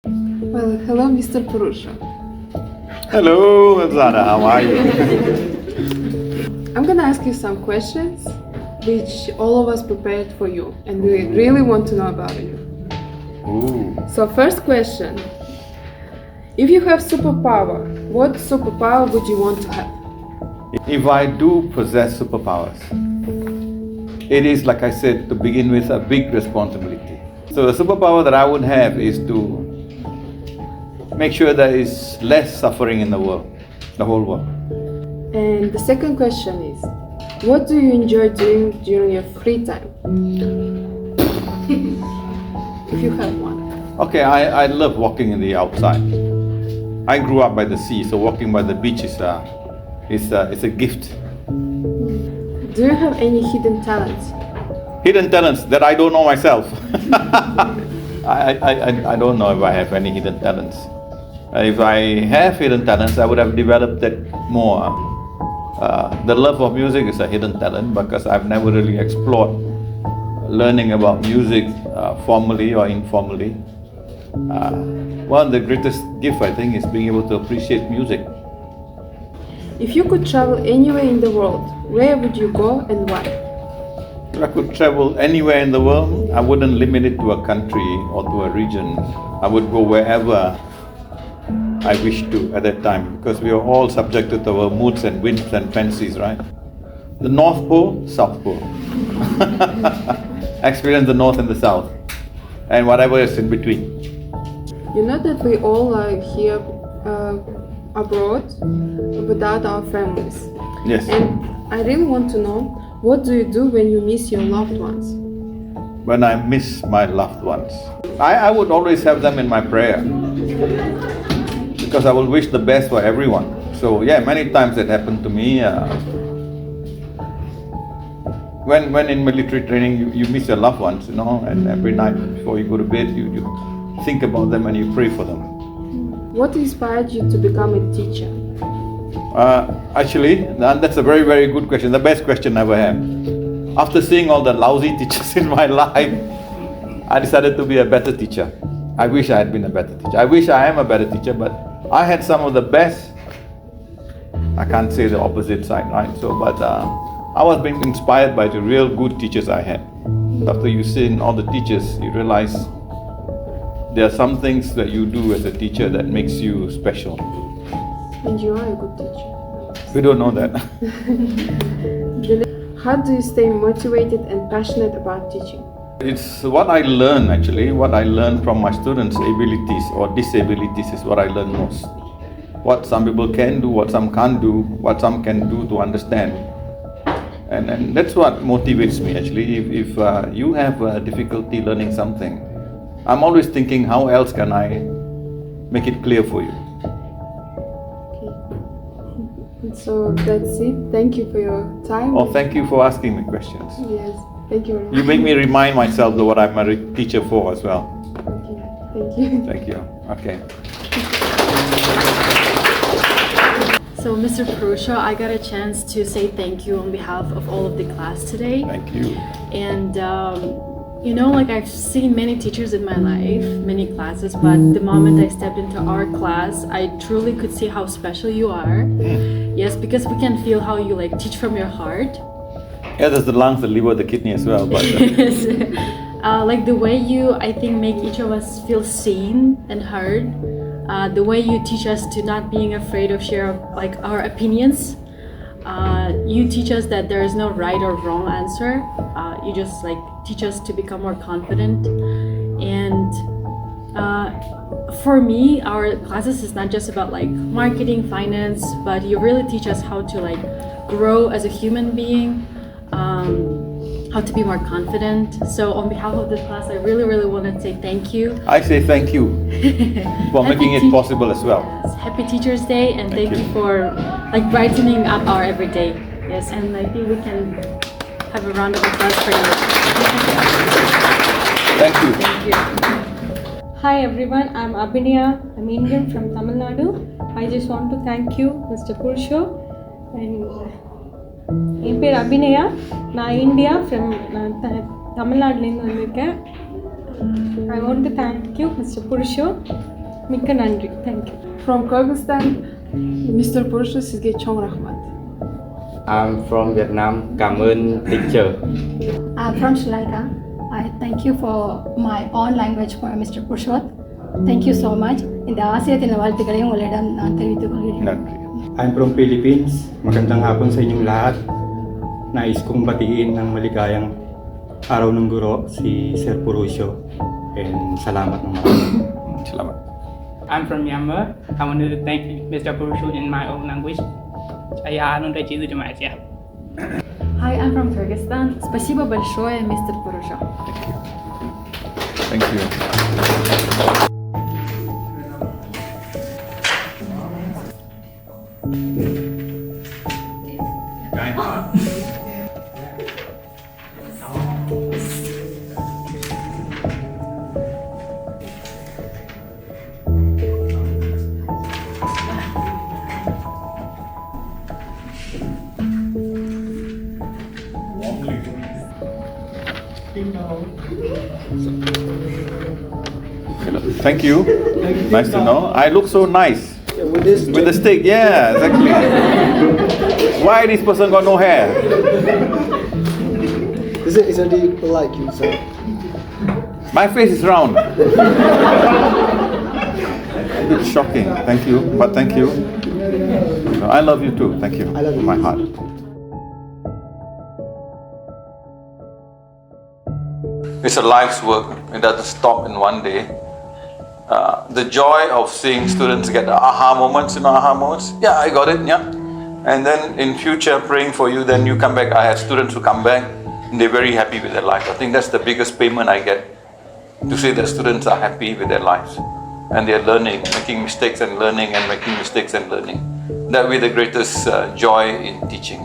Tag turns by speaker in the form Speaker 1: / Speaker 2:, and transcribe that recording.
Speaker 1: Well, hello, Mr. Purusha.
Speaker 2: Hello, Zara, how are you?
Speaker 1: I'm gonna ask you some questions which all of us prepared for you, and we really want to know about you.
Speaker 2: Ooh.
Speaker 1: So, first question. If you have superpower, what superpower would you want to have?
Speaker 2: If I do possess superpowers, it is, like I said, to begin with, a big responsibility. So the superpower that I would have is to make sure there is less suffering in the world, the whole world.
Speaker 1: And the second question is, what do you enjoy doing during your free time? If you have one.
Speaker 2: Okay, I love walking in the outside. I grew up by the sea, so walking by the beach is a gift.
Speaker 1: Do you have any hidden talents?
Speaker 2: Hidden talents that I don't know myself. I don't know if I have any hidden talents. If I have hidden talents, I would have developed that more. The love of music is a hidden talent because I've never really explored learning about music formally or informally. One of the greatest gifts, I think, is being able to appreciate music.
Speaker 1: If you could travel anywhere in the world, where would you go and why?
Speaker 2: If I could travel anywhere in the world, I wouldn't limit it to a country or to a region. I would go wherever I wish to at that time, because we are all subjected to our moods and whims and fancies, right? The North Pole, South Pole. Experience the North and the South, and whatever is in between.
Speaker 1: You know that we all are here abroad without our families.
Speaker 2: Yes.
Speaker 1: And I really want to know, what do you do when you miss your loved ones?
Speaker 2: When I miss my loved ones, I would always have them in my prayer, because I will wish the best for everyone. So yeah, many times that happened to me. When in military training, you miss your loved ones, and every night before you go to bed, you think about them and you pray for them.
Speaker 1: What inspired you to become a teacher?
Speaker 2: Actually, that's a very, very good question. The best question I ever had. After seeing all the lousy teachers in my life, I decided to be a better teacher. I wish I had been a better teacher. I wish I am a better teacher, but I had some of the best. I can't say the opposite side, right? But I was being inspired by the real good teachers I had. After you see all the teachers, you realize there are some things that you do as a teacher that makes you special.
Speaker 1: And you are a good teacher.
Speaker 2: We don't know that.
Speaker 1: How do you stay motivated and passionate about teaching?
Speaker 2: It's what I learn, actually. What I learn from my students' abilities or disabilities is what I learn most. What some people can do, what some can't do, what some can do to understand. And that's what motivates me, actually. If you have difficulty learning something, I'm always thinking, how else can I make it clear for you?
Speaker 1: Okay. So that's it. Thank you for your time.
Speaker 2: Oh, thank you for asking me questions.
Speaker 1: Yes, thank you very much.
Speaker 2: You make me remind myself of what I'm a teacher for as well.
Speaker 1: Okay, thank you.
Speaker 2: Thank you. Okay.
Speaker 3: So, Mr. Purusha, I got a chance to say thank you on behalf of all of the class today.
Speaker 2: Thank you.
Speaker 3: And I've seen many teachers in my life, many classes, but the moment I stepped into our class, I truly could see how special you are. Yes, because we can feel how you teach from your heart.
Speaker 2: Yeah, there's the lungs, the liver, the kidney as well. But
Speaker 3: Yes. The way you, I think, make each of us feel seen and heard. The way you teach us to not being afraid of share our opinions. You teach us that there is no right or wrong answer. You just teach us to become more confident. And for me, our classes is not just about marketing, finance, but you really teach us how to grow as a human being, how to be more confident. So on behalf of the class, I really, really want to say thank you.
Speaker 2: I say thank you for making it possible as well.
Speaker 3: Yes. Happy Teachers Day, and thank you for brightening up our everyday. Yes, and I think we can have a round of applause for you.
Speaker 2: Thank you.
Speaker 3: Thank you.
Speaker 4: Hi everyone, I'm Abhinaya. I'm Indian from Tamil Nadu. I just want to thank you, Mr. Purusha. And என் பேர் அபிநயா. நான் India from தமிழ்நாடுலேருந்து வந்திருக்கேன். I want to thank you, Mr. Purusho. Mikka Nandri. Thank you.
Speaker 1: From Kyrgyzstan, Mr. Purusho, sizga chong rahmat.
Speaker 5: I'm from Vietnam. Cảm ơn teacher.
Speaker 6: I'm from Sri Lanka. I thank you for my own language for Mr. Purushot. Thank you so much. இந்த ஆசிரியத்தின் வாழ்த்துக்களை உங்களிடம் நான் தெரிவித்துக் கொள்கிறேன்.
Speaker 2: நன்றி.
Speaker 7: I'm from Philippines. Magandang hapon sa inyong lahat. Nais kong batiin ng maligayang araw ng guro si Sir Purusho. And salamat ng marami.
Speaker 2: Selamat.
Speaker 8: I'm from Myanmar. I wanted to thank Mr. Purusho in my own language. Saya anu dari itu cuma aja.
Speaker 3: Hi, I'm from Kyrgyzstan. Спасибо большое, мистер Purusho.
Speaker 2: Thank you. Thank you. Nice to know. I look so nice. With the stick, yeah, exactly. Why this person got no hair?
Speaker 9: Isn't he like you, sir?
Speaker 2: My face is round. It's shocking. Thank you, but thank you. I love you too. Thank you.
Speaker 9: I love you.
Speaker 2: My heart. It's a life's work. It doesn't stop in one day. The joy of seeing students get aha moments, aha moments. Yeah, I got it, yeah. And then in future, praying for you, then you come back. I have students who come back and they're very happy with their life. I think that's the biggest payment I get, to say that students are happy with their lives. And they're learning, making mistakes and learning and making mistakes and learning. That will be the greatest joy in teaching.